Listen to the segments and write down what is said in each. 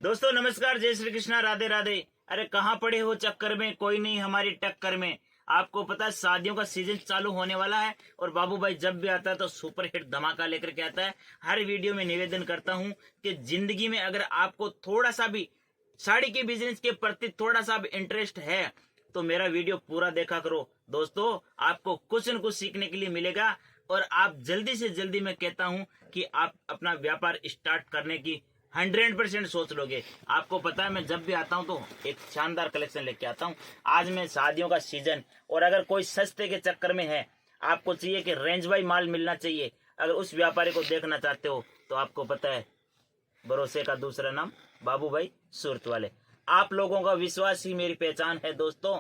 दोस्तों नमस्कार, जय श्री कृष्णा, राधे राधे। अरे कहाँ पड़े हो चक्कर में, कोई नहीं हमारी टक्कर में। आपको पता है शादियों का सीजन चालू होने वाला है और बाबू भाई जब भी आता है तो सुपर हिट धमाका लेकर के आता है। हर वीडियो में निवेदन करता हूँ कि जिंदगी में अगर आपको थोड़ा सा भी साड़ी के बिजनेस के प्रति थोड़ा सा भी इंटरेस्ट है तो मेरा वीडियो पूरा देखा करो। दोस्तों आपको कुछ न कुछ सीखने के लिए मिलेगा और आप जल्दी से जल्दी, मैं कहता हूँ कि आप अपना व्यापार स्टार्ट करने की 100% सोच लोगे। आपको पता है मैं जब भी आता हूं तो एक शानदार कलेक्शन लेके आता हूं। आज मैं शादियों का सीजन, और अगर कोई सस्ते के चक्कर में है, आपको चाहिए कि रेंज बाई माल मिलना चाहिए, अगर उस व्यापारी को देखना चाहते हो तो आपको पता है भरोसे का दूसरा नाम बाबू भाई सूरत वाले। आप लोगों का विश्वास ही मेरी पहचान है दोस्तों,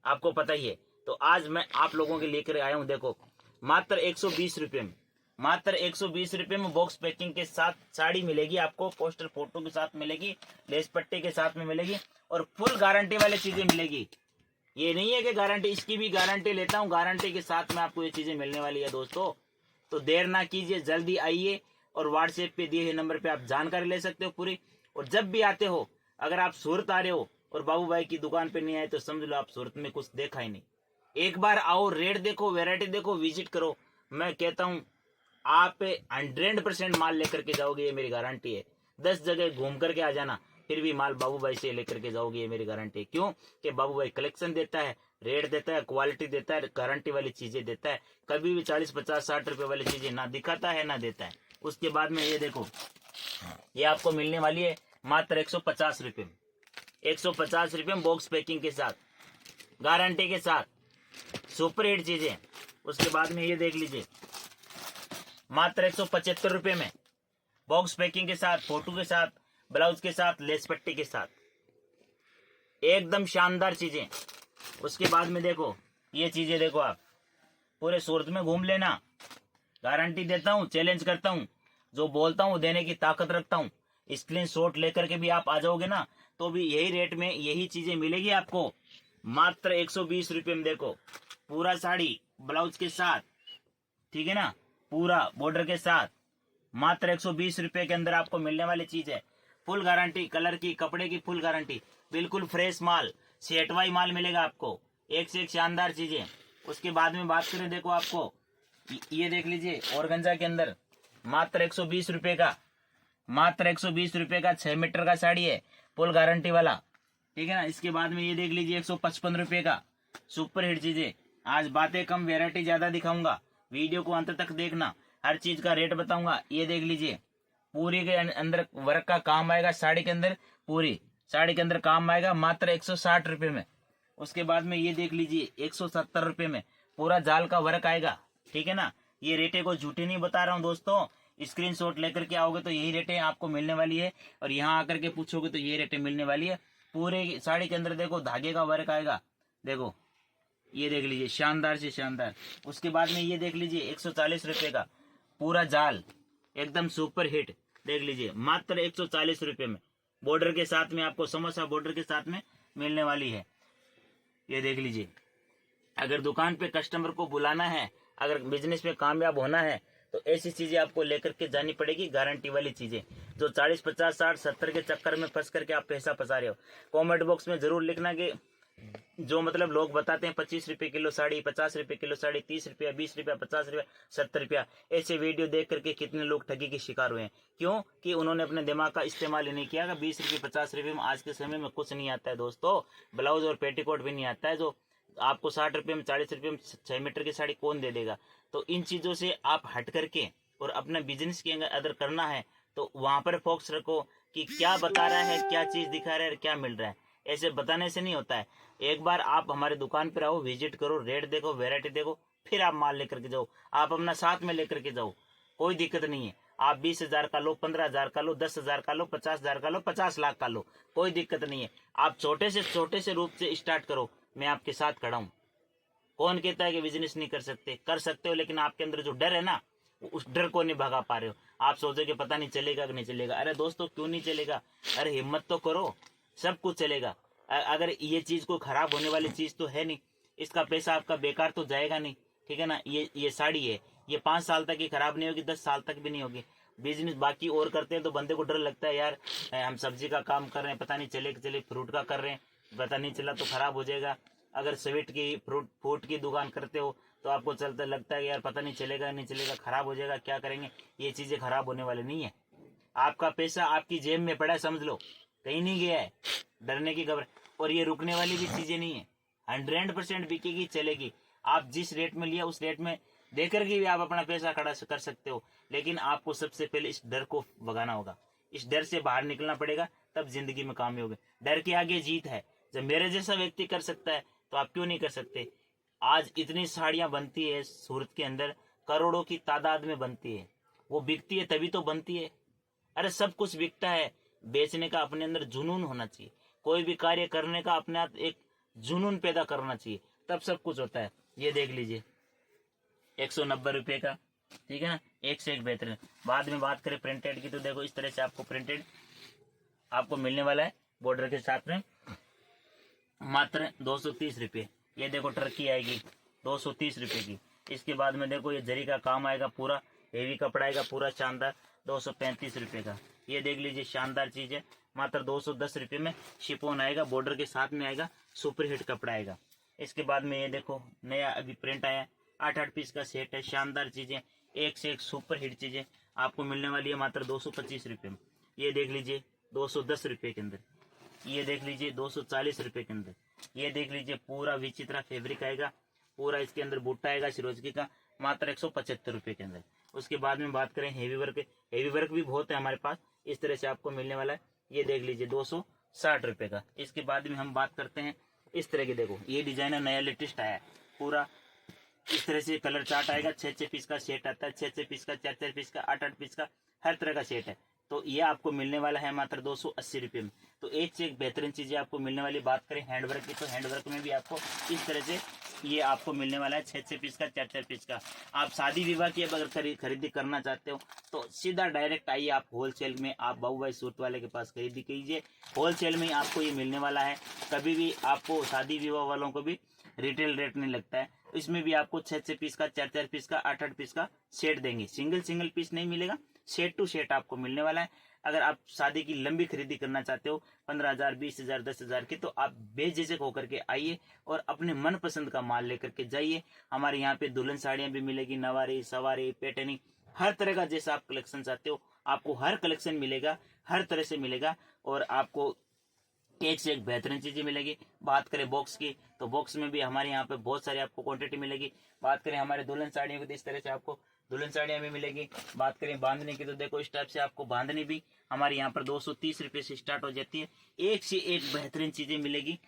आपको पता ही है। तो आज मैं आप लोगों के लेकर आया हूं। देखो मात्र 120 रुपये में, मात्र 120 रुपये में बॉक्स पैकिंग के साथ साड़ी मिलेगी आपको, पोस्टर फोटो के साथ मिलेगी, लेस पट्टे के साथ में मिलेगी और फुल गारंटी वाली चीजें मिलेगी। ये नहीं है कि गारंटी, इसकी भी गारंटी लेता हूँ, गारंटी के साथ में आपको ये चीजें मिलने वाली है दोस्तों। तो देर ना कीजिए, जल्दी आइए और व्हाट्सएप पे दिए हुए नंबर पे आप जानकारी ले सकते हो पूरी। और जब भी आते हो, अगर आप सूरत आ रहे हो और बाबू भाई की दुकान पे नहीं आए तो समझ लो आप सूरत में कुछ देखा ही नहीं। एक बार आओ, रेट देखो, वेरायटी देखो, विजिट करो। मैं कहता हूँ आप 100% माल लेकर के जाओगे, ये मेरी गारंटी है। 10 जगह घूम करके आ जाना, फिर भी माल बाबू भाई से लेकर के जाओगे, ये मेरी गारंटी है। क्यों कि बाबू भाई कलेक्शन देता है, रेट देता है, क्वालिटी देता है, गारंटी वाली चीजें देता है। कभी भी 40, 50, 60 रुपए वाली चीजें ना दिखाता है ना देता है। उसके बाद में ये देखो, ये आपको मिलने वाली है मात्र 150 रुपये में। 150 रुपये में बॉक्स पैकिंग के साथ, गारंटी के साथ, सुपर हिट चीजें। उसके बाद में ये देख लीजिए मात्र 175 रुपये में बॉक्स पैकिंग के साथ, फोटो के साथ, ब्लाउज के साथ, लेस पट्टी के साथ, एकदम शानदार चीजें। उसके बाद में देखो ये चीजें, देखो आप पूरे सूरत में घूम लेना, गारंटी देता हूँ, चैलेंज करता हूँ, जो बोलता हूँ देने की ताकत रखता हूँ। स्क्रीनशॉट लेकर के भी आप आ जाओगे ना तो भी यही रेट में यही चीजें मिलेगी आपको, मात्र 120 रुपये में। देखो पूरा साड़ी ब्लाउज के साथ, ठीक है ना, पूरा बॉर्डर के साथ, मात्र 120 रुपये के अंदर आपको मिलने वाली चीज है। फुल गारंटी, कलर की, कपड़े की फुल गारंटी, बिल्कुल फ्रेश माल, सेटवाई माल मिलेगा आपको, एक से एक शानदार चीजें। उसके बाद में बात करें, देखो आपको ये देख लीजिए ऑर्गेन्जा के अंदर मात्र 120 रुपये का, मात्र 120 रुपये का 6 मीटर का साड़ी है, फुल गारंटी वाला, ठीक है ना। इसके बाद में ये देख लीजिए 155 रुपये का, सुपर हिट चीजें। आज बातें कम, वेरायटी ज्यादा दिखाऊंगा, वीडियो को अंत तक देखना, हर चीज का रेट बताऊंगा। ये देख लीजिए पूरी के अंदर वर्क का काम आएगा, साड़ी के अंदर, पूरी साड़ी के अंदर काम आएगा, मात्र 160 रुपये में। उसके बाद में ये देख लीजिए 170 रुपये में पूरा जाल का वर्क आएगा, ठीक है ना। ये रेटें को झूठी नहीं बता रहा हूँ दोस्तों, स्क्रीनशॉट लेकर के आओगे तो यही रेटें आपको मिलने वाली है, और यहाँ आकर के पूछोगे तो ये रेटें मिलने वाली है। पूरे साड़ी के अंदर देखो धागे का वर्क आएगा, देखो ये देख लीजिए शानदार से शानदार। उसके बाद में ये देख लीजिए 140 रुपये का पूरा जाल, एकदम सुपर हिट, देख लीजिए मात्र 140 रुपये में, बॉर्डर के साथ में आपको, समोसा बॉर्डर के साथ में मिलने वाली है। ये देख लीजिए, अगर दुकान पे कस्टमर को बुलाना है, अगर बिजनेस में कामयाब होना है तो ऐसी चीजें आपको लेकर के जानी पड़ेगी, गारंटी वाली चीजें। जो 40, 50, 60, 70 के चक्कर में फंस करके आप पैसा फंसा रहे हो, कमेंट बॉक्स में जरूर लिखना कि जो मतलब लोग बताते हैं 25 रुपए किलो साड़ी, 50 रुपए किलो साड़ी, 30 रुपया, 20 रुपया, 50 रुपया, 70 रुपया, ऐसे वीडियो देख करके कितने लोग ठगी के शिकार हुए हैं। क्यों कि उन्होंने अपने दिमाग का इस्तेमाल ही नहीं किया कि 20 रुपये 50 रुपये में आज के समय में कुछ नहीं आता है दोस्तों, ब्लाउज और पेटीकोट भी नहीं आता है। जो आपको 60 रुपये में, 40 रुपये में 6 मीटर की साड़ी कौन दे देगा। तो इन चीजों से आप हट करके और अपना बिजनेस के अगर करना है तो वहां पर फोकस रखो कि क्या बता रहा है, क्या चीज दिखा रहा है, क्या मिल रहा है। ऐसे बताने से नहीं होता है। एक बार आप हमारे दुकान पर आओ, विजिट करो, रेट देखो, वेरायटी देखो, फिर आप माल लेकर के जाओ। आप अपना साथ में लेकर के जाओ, कोई दिक्कत नहीं है। आप 20,000 का लो, 15,000 का लो, 10,000 का लो, 50,000 का लो, 50 लाख का लो, कोई दिक्कत नहीं है। आप छोटे से रूप से स्टार्ट करो, मैं आपके साथ खड़ा हूँ। कौन कहता है कि बिजनेस नहीं कर सकते, कर सकते हो, लेकिन आपके अंदर जो डर है ना, उस डर को नहीं भगा पा रहे हो। आप सोचो कि पता नहीं चलेगा कि नहीं चलेगा। अरे दोस्तों क्यों नहीं चलेगा, अरे हिम्मत तो करो, सब कुछ चलेगा। अगर ये चीज को खराब होने वाली चीज तो है नहीं, इसका पैसा आपका बेकार तो जाएगा नहीं, ठीक है ना। ये साड़ी है, ये 5 साल तक ही खराब नहीं होगी, 10 साल तक भी नहीं होगी। बिजनेस बाकी और करते हैं तो बंदे को डर लगता है यार, हम सब्जी का काम कर रहे हैं, पता नहीं चले फ्रूट का कर रहे हैं, पता नहीं चला तो खराब हो जाएगा। अगर स्वीट की फ्रूट की दुकान करते हो तो आपको चलता लगता है यार पता नहीं चलेगा नहीं चलेगा, खराब हो जाएगा, क्या करेंगे। ये चीजें खराब होने वाली नहीं है। आपका पैसा आपकी जेब में पड़ा है, समझ लो, कहीं नहीं गया है, डरने की खबर। और ये रुकने वाली भी चीजें नहीं है, 100% बिकेगी, चलेगी। आप जिस रेट में लिया उस रेट में देकर के भी आप अपना पैसा खड़ा कर सकते हो, लेकिन आपको सबसे पहले इस डर को भगाना होगा, इस डर से बाहर निकलना पड़ेगा, तब जिंदगी में कामयाब होगे। डर के आगे जीत है। जब मेरे जैसा व्यक्ति कर सकता है तो आप क्यों नहीं कर सकते। आज इतनी साड़ियां बनती है सूरत के अंदर, करोड़ों की तादाद में बनती है, वो बिकती है तभी तो बनती है। अरे सब कुछ बिकता है, बेचने का अपने अंदर जुनून होना चाहिए, कोई भी कार्य करने का अपने आप एक जुनून पैदा करना चाहिए, तब सब कुछ होता है। ये देख लीजिए 190 रुपये का, ठीक है ना, एक से एक बेहतरीन। बाद में बात करें प्रिंटेड की तो देखो इस तरह से आपको प्रिंटेड आपको मिलने वाला है बॉर्डर के साथ में, मात्र 230 रुपये। ये देखो टर्की आएगी 230 रुपये की। इसके बाद में देखो ये जरी का काम आएगा, पूरा हेवी कपड़ा आएगा, पूरा शानदार, 235 रुपये का। ये देख लीजिए शानदार चीज है, मात्र 210 रुपये में शिफॉन आएगा, बॉर्डर के साथ में आएगा, सुपर हिट कपड़ा आएगा। इसके बाद में ये देखो नया अभी प्रिंट आया, 8-8 पीस का सेट है, शानदार चीजें, एक से एक सुपर हिट चीजें आपको मिलने वाली है मात्र 225 रुपये में। ये देख लीजिए 210 रुपये के अंदर। ये देख लीजिए 240 रुपये के अंदर। ये देख लीजिए पूरा विचित्रा फैब्रिक आएगा, पूरा इसके अंदर बूटा आएगा सिरोजकी का, मात्र 175 रुपये के अंदर। उसके बाद में बात करें हेवी वर्क भी बहुत है हमारे पास, इस तरह से आपको मिलने वाला है। ये देख लीजिए 260 रुपये का। इसके बाद में हम बात करते हैं इस तरह की, देखो ये डिजाइनर नया लेटेस्ट आया है, पूरा इस तरह से कलर चार्ट आएगा, 6-6 पीस का सेट आता है, 6-6 पीस का, 4-4 पीस का, 8-8 पीस का, हर तरह का सेट है। तो ये आपको मिलने वाला है मात्र 280 रुपये में। तो एक से एक बेहतरीन चीजें आपको मिलने वाली। बात करें हैंडवर्क की तो हैंडवर्क में भी आपको इस तरह से ये आपको मिलने वाला है, 6-6 पीस का, 4-4 पीस का। आप शादी विवाह की अगर खरीदी करना चाहते हो तो सीधा डायरेक्ट आइए आप होलसेल में, आप बाबू भाई सूट वाले के पास खरीदी कीजिए, होलसेल में आपको ये मिलने वाला है। कभी भी आपको शादी विवाह वालों को भी रिटेल रेट नहीं लगता है। इसमें भी आपको 6-6 पीस का, 4-4 पीस का, 8-8 पीस का सेट देंगे, सिंगल पीस नहीं मिलेगा, सेट टू सेट आपको मिलने वाला है। अगर आप शादी की लंबी खरीदी करना चाहते हो 15,000, 20,000, 10,000 की, तो आप बेझिझक होकर के आइए और अपने मनपसंद का माल लेकर के जाइए। हमारे यहाँ पे दुल्हन साड़ियाँ भी मिलेगी, नवारी, सवारी, पैठनी, हर तरह का जैसा आप कलेक्शन चाहते हो आपको हर कलेक्शन मिलेगा, हर तरह से मिलेगा, और आपको एक से एक बेहतरीन चीजें मिलेगी। बात करें बॉक्स की तो बॉक्स में भी हमारे यहाँ पे बहुत सारी आपको क्वांटिटी मिलेगी। बात करें हमारे दुल्हन साड़ियों की तो इस तरह से आपको दुल्हन साड़ियाँ भी मिलेगी। बात करें बांधने की तो देखो इस टाइप से आपको बांधनी भी हमारे यहाँ पर 230 रुपये से स्टार्ट हो जाती है। एक से एक बेहतरीन चीजें मिलेगी,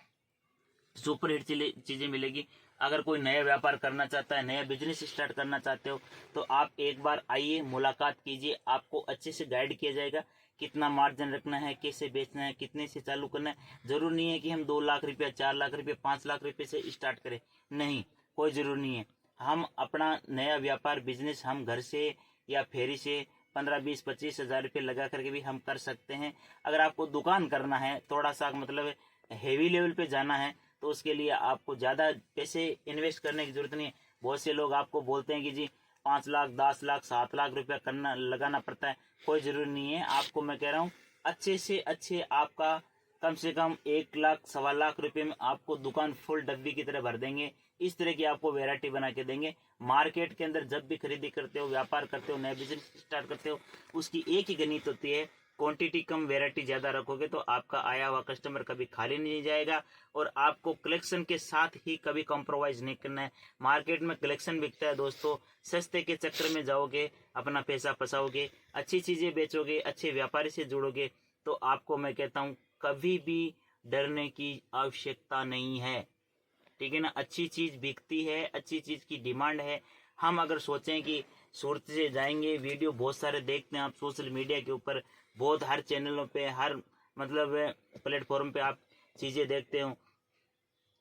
सुपर हिट चीजें मिलेगी। अगर कोई नया व्यापार करना चाहता है, नया बिजनेस स्टार्ट करना चाहते हो तो आप एक बार आइए, मुलाकात कीजिए, आपको अच्छे से गाइड किया जाएगा, कितना मार्जिन रखना है, कैसे बेचना है, कितने से चालू करना है। जरूर नहीं है कि हम 2 लाख रुपया, 4 लाख रुपये, 5 लाख रुपये से स्टार्ट करें, नहीं, कोई जरूर नहीं है। हम अपना नया व्यापार बिजनेस हम घर से या फेरी से 15, 20, 25 हजार रुपये लगा करके भी हम कर सकते हैं। अगर आपको दुकान करना है, थोड़ा सा मतलब हेवी लेवल पे जाना है, तो उसके लिए आपको ज्यादा पैसे इन्वेस्ट करने की जरूरत नहीं है। बहुत से लोग आपको बोलते हैं कि जी 5 लाख, 10 लाख, 7 लाख रुपया करना लगाना पड़ता है, कोई जरूरी नहीं है। आपको मैं कह रहा हूँ अच्छे से अच्छे आपका कम से कम 1 लाख, 1.25 लाख रुपए में आपको दुकान फुल डब्बी की तरह भर देंगे। इस तरह की आपको वैरायटी बना के देंगे। मार्केट के अंदर जब भी खरीदी करते हो, व्यापार करते हो, नया बिजनेस स्टार्ट करते हो, उसकी एक ही गणित होती है, क्वांटिटी कम, वैरायटी ज्यादा रखोगे तो आपका आया हुआ कस्टमर कभी खाली नहीं जाएगा, और आपको कलेक्शन के साथ ही कभी कॉम्प्रोमाइज नहीं करना है। मार्केट में कलेक्शन बिकता है दोस्तों, सस्ते के चक्कर में जाओगे, अपना पैसा फंसाओगे, अच्छी चीजें बेचोगे, अच्छे व्यापारी से जुड़ोगे, तो आपको मैं कहता हूँ कभी भी डरने की आवश्यकता नहीं है, ठीक है ना। अच्छी चीज बिकती है, अच्छी चीज की डिमांड है। हम अगर सोचें कि सूरत से जाएंगे, वीडियो बहुत सारे देखते हैं आप सोशल मीडिया के ऊपर, बहुत हर चैनलों पे, हर मतलब प्लेटफॉर्म पे आप चीजें देखते हो,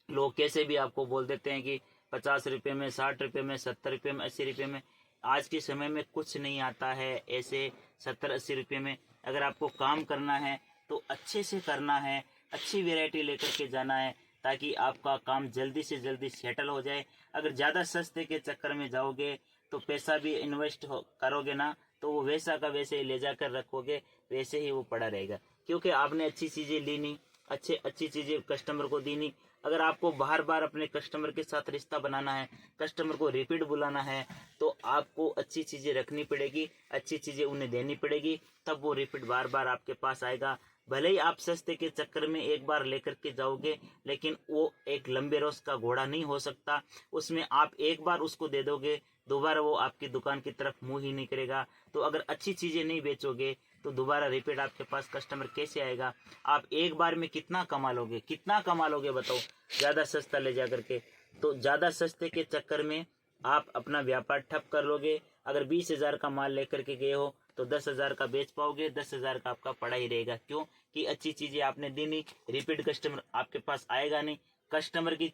लोग कैसे भी आपको बोल देते हैं कि 50 रुपये में, 60 रुपये में, 70 रुपये में, 80 रुपये में। आज के समय में कुछ नहीं आता है ऐसे 70-80 रुपये में। अगर आपको काम करना है तो अच्छे से करना है, अच्छी वैरायटी लेकर के जाना है, ताकि आपका काम जल्दी से जल्दी सेटल हो जाए। अगर ज़्यादा सस्ते के चक्कर में जाओगे तो पैसा भी इन्वेस्ट करोगे ना, तो वो वैसा का वैसे ही ले जाकर रखोगे, वैसे ही वो पड़ा रहेगा, क्योंकि आपने अच्छी चीजें ली नहीं, अच्छी चीजें कस्टमर को दी नहीं। अगर आपको बार बार अपने कस्टमर के साथ रिश्ता बनाना है, कस्टमर को रिपीट बुलाना है, तो आपको अच्छी चीजें रखनी पड़ेगी, अच्छी चीजें उन्हें देनी पड़ेगी, तब वो रिपीट बार बार आपके पास आएगा। भले ही आप सस्ते के चक्कर में एक बार लेकर के जाओगे, लेकिन वो एक लंबे रोज का घोड़ा नहीं हो सकता। उसमें आप एक बार उसको दे दोगे, दोबारा वो आपकी दुकान की तरफ मुंह ही नहीं करेगा। तो अगर अच्छी चीजें नहीं बेचोगे तो दोबारा रिपीट आपके पास कस्टमर कैसे आएगा? आप एक बार में कितना कमा लोगे, कितना कमा लोगे बताओ, ज्यादा सस्ता ले जा करके? तो ज्यादा सस्ते के चक्कर में आप अपना व्यापार ठप कर लोगे। अगर 20,000 का माल लेकर के गए हो तो 10,000 का बेच पाओगे, 10,000 का आपका पड़ा ही रहेगा। क्यों? कि अच्छी चीजें आपने दी नहीं, रिपीट कस्टमर आपके पास आएगा नहीं। कस्टमर की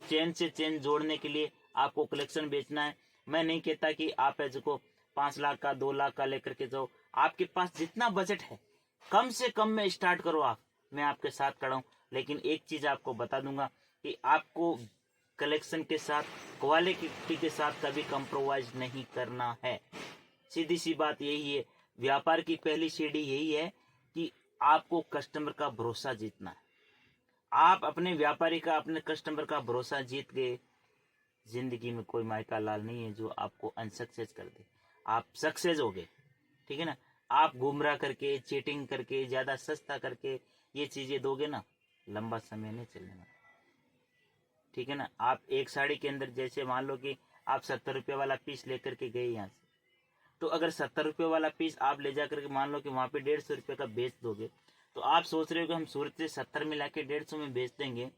चेन से चेन जोड़ने के लिए आपको कलेक्शन बेचना है। मैं नहीं कहता कि आप ऐसे को 5 लाख का 2 लाख का लेकर के जाओ, आपके पास जितना बजट है कम से कम में स्टार्ट करो आप, मैं आपके साथ खड़ा हूं। लेकिन एक चीज आपको बता दूंगा कि आपको कलेक्शन के साथ, क्वालिटी के साथ कभी कंप्रोमाइज नहीं करना है। सीधी सी बात यही है। व्यापार की पहली सीढ़ी यही है कि आपको कस्टमर का भरोसा जीतना है। आप अपने व्यापारी का, अपने कस्टमर का भरोसा जीत गए, जिंदगी में कोई मायका लाल नहीं है जो आपको अनसक्सेस कर दे। आप सक्सेस हो गए, ठीक है ना? आप गुमराह करके, चीटिंग करके, ज्यादा सस्ता करके ये चीजें दोगे ना, लंबा समय नहीं चलने वाला, ठीक है ना? आप एक साड़ी के अंदर, जैसे मान लो कि आप 70 रुपये वाला पीस लेकर के गए यहाँ से, तो अगर 70 रुपये वाला पीस आप ले जाकर के मान लो कि वहां पे 150 रुपये का बेच दोगे, तो आप सोच रहे हो कि हम सूरत से 70 में लाके 150 में बेच देंगे।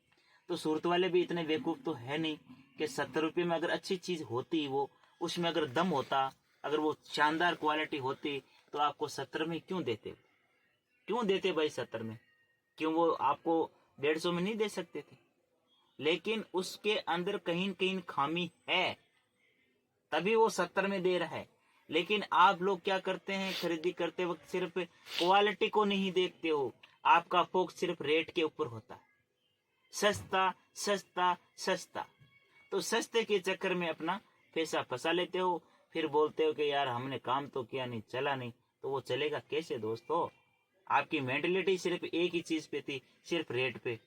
तो सूरत वाले भी इतने बेवकूफ तो है नहीं कि 70 रुपये में अगर अच्छी चीज होती, वो उसमें अगर दम होता, अगर वो शानदार क्वालिटी होती, तो आपको 70 में क्यों देते? क्यों देते भाई 70 में? क्यों वो आपको 150 में नहीं दे सकते थे? लेकिन उसके अंदर कहीं कहीं खामी है, तभी वो 70 में दे रहा है। लेकिन आप लोग क्या करते हैं, खरीदी करते वक्त सिर्फ क्वालिटी को नहीं देखते हो, आपका फोकस सिर्फ रेट के ऊपर होता है, सस्ता सस्ता सस्ता। तो सस्ते के चक्कर में अपना पैसा फंसा लेते हो, फिर बोलते हो कि यार हमने काम तो किया नहीं, चला नहीं। तो वो चलेगा कैसे दोस्तों? आपकी मेंटेलिटी सिर्फ एक ही चीज पे थी, सिर्फ रेट पे,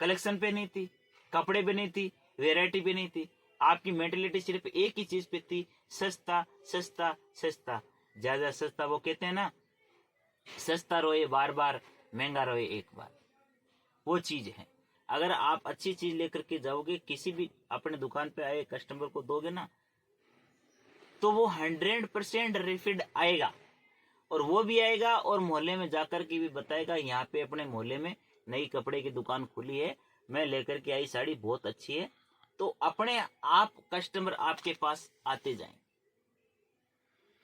कलेक्शन पे नहीं थी, कपड़े पे नहीं थी, वैरायटी पे नहीं थी। आपकी मेंटेलिटी सिर्फ एक ही चीज पे थी, सस्ता सस्ता सस्ता। ज्यादा सस्ता, वो कहते हैं ना, सस्ता रोए बार बार, महंगा रोए एक बार, वो चीज है। अगर आप अच्छी चीज लेकर के जाओगे, किसी भी अपने दुकान पे आए कस्टमर को दोगे ना, तो वो 100% रिफिड आएगा। और वो भी आएगा और मोहल्ले में जाकर के भी बताएगा, यहाँ पे अपने मोहल्ले में नई कपड़े की दुकान खुली है, मैं लेकर के आई साड़ी बहुत अच्छी है। तो अपने आप कस्टमर आपके पास आते जाएं।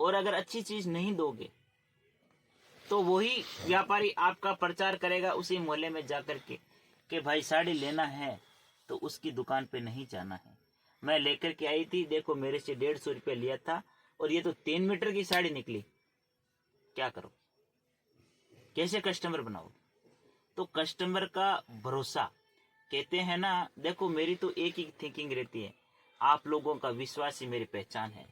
और अगर अच्छी चीज नहीं दोगे तो वही व्यापारी आपका प्रचार करेगा उसी मोहल्ले में जाकर के कि भाई साड़ी लेना है तो उसकी दुकान पे नहीं जाना है, मैं लेकर के आई थी, देखो मेरे से 150 रुपये लिया था और ये तो 3 मीटर की साड़ी निकली। क्या करो, कैसे कस्टमर बनाओ? तो कस्टमर का भरोसा, कहते हैं ना, देखो मेरी तो एक ही थिंकिंग रहती है, आप लोगों का विश्वास ही मेरी पहचान है।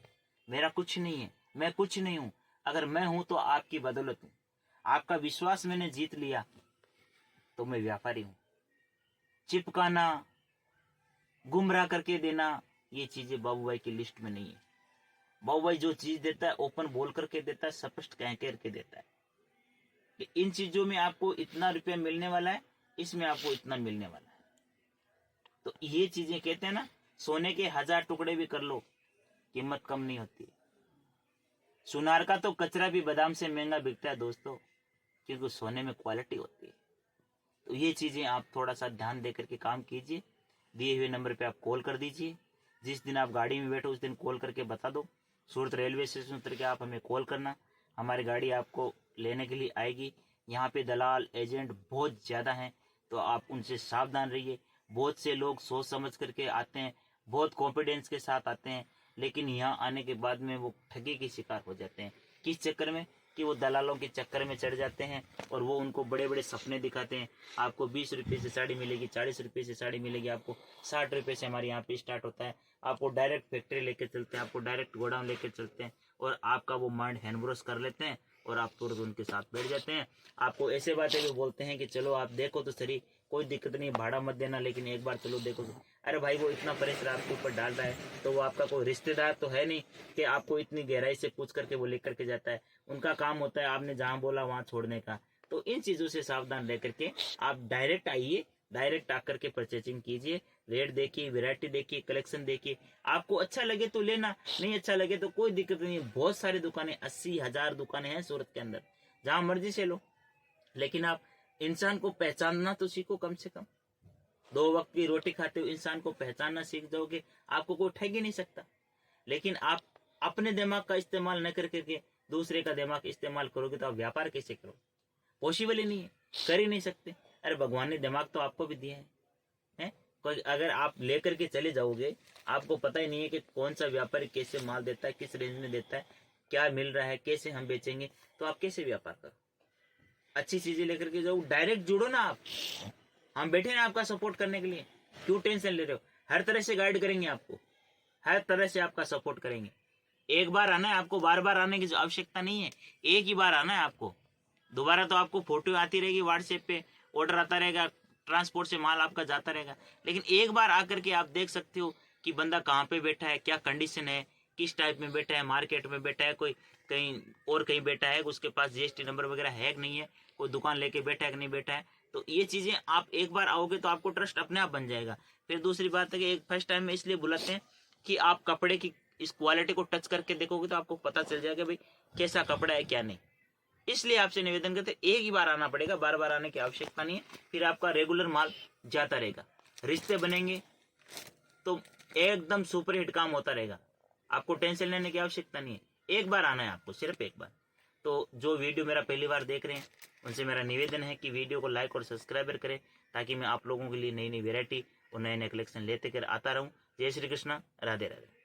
मेरा कुछ नहीं है, मैं कुछ नहीं हूं, अगर मैं हूं तो आपकी बदौलत हूं। आपका विश्वास मैंने जीत लिया तो मैं व्यापारी हूं। चिपकाना, गुमराह करके देना, ये चीजें बाबू भाई की लिस्ट में नहीं है। बाबू भाई जो चीज देता है ओपन बोल करके देता है, स्पष्ट कह करके देता है कि इन चीजों में आपको इतना रुपया मिलने वाला है, इसमें आपको इतना मिलने वाला है। तो ये चीजें कहते हैं ना, सोने के 1000 टुकड़े भी कर लो, कीमत कम नहीं होती। सुनार का तो कचरा भी बादाम से महंगा बिकता है दोस्तों, क्योंकि सोने में क्वालिटी होती है। तो ये चीजें आप थोड़ा सा ध्यान देकर के काम कीजिए। दिए हुए नंबर पे आप कॉल कर दीजिए। जिस दिन आप गाड़ी में बैठो उस दिन कॉल करके बता दो, सूरत रेलवे स्टेशन उतर के आप हमें कॉल करना, हमारी गाड़ी आपको लेने के लिए आएगी। यहाँ पे दलाल एजेंट बहुत ज्यादा हैं, तो आप उनसे सावधान रहिए। बहुत से लोग सोच समझ करके आते हैं, बहुत कॉन्फिडेंस के साथ आते हैं, लेकिन यहाँ आने के बाद में वो ठगी के शिकार हो जाते हैं। किस चक्कर में? कि वो दलालों के चक्कर में चढ़ जाते हैं और वो उनको बड़े बड़े सपने दिखाते हैं। आपको 20 रुपये से साड़ी मिलेगी, 40 रुपये से साड़ी मिलेगी, आपको 60 रुपये से हमारे यहाँ पे स्टार्ट होता है। आपको डायरेक्ट फैक्ट्री लेके चलते हैं, आपको डायरेक्ट गोडाउन लेके चलते हैं और आपका वो माइंड हैंड कर लेते हैं और आप तुरंत उनके साथ बैठ जाते हैं। आपको ऐसे बातें भी बोलते हैं कि चलो आप देखो तो सही, कोई दिक्कत नहीं, भाड़ा मत देना, लेकिन एक बार चलो देखो तो। अरे भाई, वो इतना प्रेशर आपके ऊपर डाल रहा है तो वो आपका कोई रिश्तेदार तो है नहीं कि आपको इतनी गहराई से पूछ करके वो लेकर के जाता है। उनका काम होता है आपने जहाँ बोला वहाँ छोड़ने का। तो इन चीज़ों से सावधान रह करके आप डायरेक्ट आइए, डायरेक्ट आकर के परचेजिंग कीजिए, रेट देखिए, वैरायटी देखिए, कलेक्शन देखिए। आपको अच्छा लगे तो लेना, नहीं अच्छा लगे तो कोई दिक्कत नहीं है। बहुत सारी दुकानें, 80,000 दुकानें हैं सूरत के अंदर, जहां मर्जी से लो। लेकिन आप इंसान को पहचानना तो सीखो कम से कम। 2 वक्त की रोटी खाते हो इंसान को पहचानना सीख जाओगे, आपको कोई ठग ही नहीं सकता। लेकिन आप अपने दिमाग का इस्तेमाल न करके दूसरे का दिमाग इस्तेमाल करोगे तो आप व्यापार कैसे करोगे? पॉसिबल ही नहीं है, कर ही नहीं सकते। अरे भगवान ने दिमाग तो आपको भी दिया है? कोई अगर आप लेकर के चले जाओगे, आपको पता ही नहीं है कि कौन सा व्यापारी कैसे माल देता है, किस रेंज में देता है, क्या मिल रहा है, कैसे हम बेचेंगे, तो आप कैसे व्यापार करो? अच्छी चीजें लेकर के जाओ, डायरेक्ट जुड़ो ना आप। हम बैठे ना आपका सपोर्ट करने के लिए, क्यों टेंशन ले रहे हो? हर तरह से गाइड करेंगे आपको, हर तरह से आपका सपोर्ट करेंगे। एक बार आना है आपको, बार बार आने की आवश्यकता नहीं है, एक ही बार आना है आपको। दोबारा तो आपको फोटो आती रहेगी व्हाट्सएप पे, ऑर्डर आता रहेगा, ट्रांसपोर्ट से माल आपका जाता रहेगा। लेकिन एक बार आकर के आप देख सकते हो कि बंदा कहाँ पे बैठा है, क्या कंडीशन है, किस टाइप में बैठा है, मार्केट में बैठा है, कोई कहीं और कहीं बैठा है, उसके पास जीएसटी नंबर वगैरह है कि नहीं है, कोई दुकान लेके बैठा है कि नहीं बैठा है। तो ये चीजें आप एक बार आओगे तो आपको ट्रस्ट अपने आप बन जाएगा। फिर दूसरी बात है कि एक फर्स्ट टाइम में इसलिए बुलाते हैं कि आप कपड़े की इस क्वालिटी को टच करके देखोगे तो आपको पता चल जाएगा भाई कैसा कपड़ा है क्या नहीं। इसलिए आपसे निवेदन करते, एक ही बार आना पड़ेगा, बार बार आने की आवश्यकता नहीं है। फिर आपका रेगुलर माल जाता रहेगा, रिश्ते बनेंगे तो एकदम सुपर हिट काम होता रहेगा। आपको टेंशन लेने की आवश्यकता नहीं है, एक बार आना है आपको, सिर्फ एक बार। तो जो वीडियो मेरा पहली बार देख रहे हैं उनसे मेरा निवेदन है कि वीडियो को लाइक और सब्सक्राइबर करें, ताकि मैं आप लोगों के लिए नई नई वेरायटी और नए नए कलेक्शन लेते कर आता रहूं। जय श्री कृष्णा, राधे राधे।